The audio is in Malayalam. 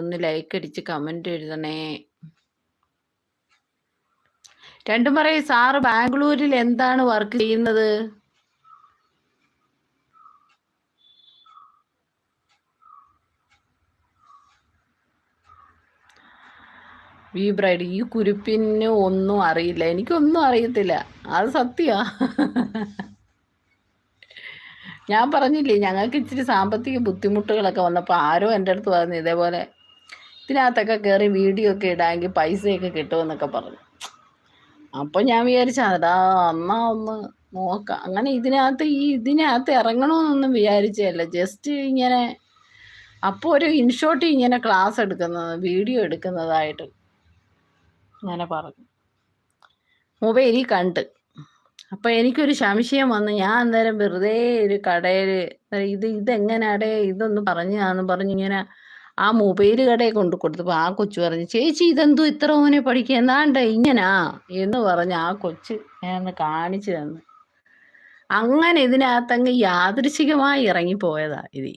ഒന്ന് ലൈക്ക് അടിച്ച് കമന്റ് എഴുതണേ. രണ്ടും പറയും. സാറ് ബാംഗ്ലൂരിൽ എന്താണ് വർക്ക് ചെയ്യുന്നത്? വി ബ്രൈഡ്, ഈ കുരുപ്പിന് ഒന്നും അറിയില്ല. എനിക്കൊന്നും അറിയത്തില്ല, അത് സത്യമാ. ഞാൻ പറഞ്ഞില്ലേ, ഞങ്ങൾക്ക് ഇച്ചിരി സാമ്പത്തിക ബുദ്ധിമുട്ടുകളൊക്കെ വന്നപ്പോൾ ആരോ എൻ്റെ അടുത്ത് പറഞ്ഞു ഇതേപോലെ ഇതിനകത്തൊക്കെ കയറി വീഡിയോ ഒക്കെ ഇടാമെങ്കിൽ പൈസയൊക്കെ കിട്ടുമെന്നൊക്കെ പറഞ്ഞു. അപ്പം ഞാൻ വിചാരിച്ച അതാ എന്നാ ഒന്ന് നോക്കാം. അങ്ങനെ ഇതിനകത്ത് ഇറങ്ങണമെന്നൊന്നും വിചാരിച്ചല്ല. ജസ്റ്റ് ഇങ്ങനെ അപ്പോൾ ഒരു ഇൻഷോട്ട് ഇങ്ങനെ ക്ലാസ് എടുക്കുന്നത്, വീഡിയോ എടുക്കുന്നതായിട്ട് അങ്ങനെ പറഞ്ഞു. മൊബൈലിൽ കണ്ട്. അപ്പം എനിക്കൊരു സംശയം വന്നു. ഞാൻ അന്നേരം വെറുതെ ഒരു കടയിൽ ഇതെങ്ങനെയാടേ ഇതൊന്ന് പറഞ്ഞിങ്ങനെ ആ മൊബൈൽ കടയിൽ കൊണ്ട് കൊടുത്തപ്പോൾ ആ കൊച്ചു പറഞ്ഞു, ചേച്ചി ഇതെന്തോ ഇത്ര മോനെ പഠിക്കുക എന്നാണ്ട് ഇങ്ങനാ എന്ന് പറഞ്ഞ് ആ കൊച്ച് ഞാൻ കാണിച്ചു തന്നു. അങ്ങനെ ഇതിനകത്തങ്ങ് യാദൃശികമായി ഇറങ്ങിപ്പോയതാ ഇത്.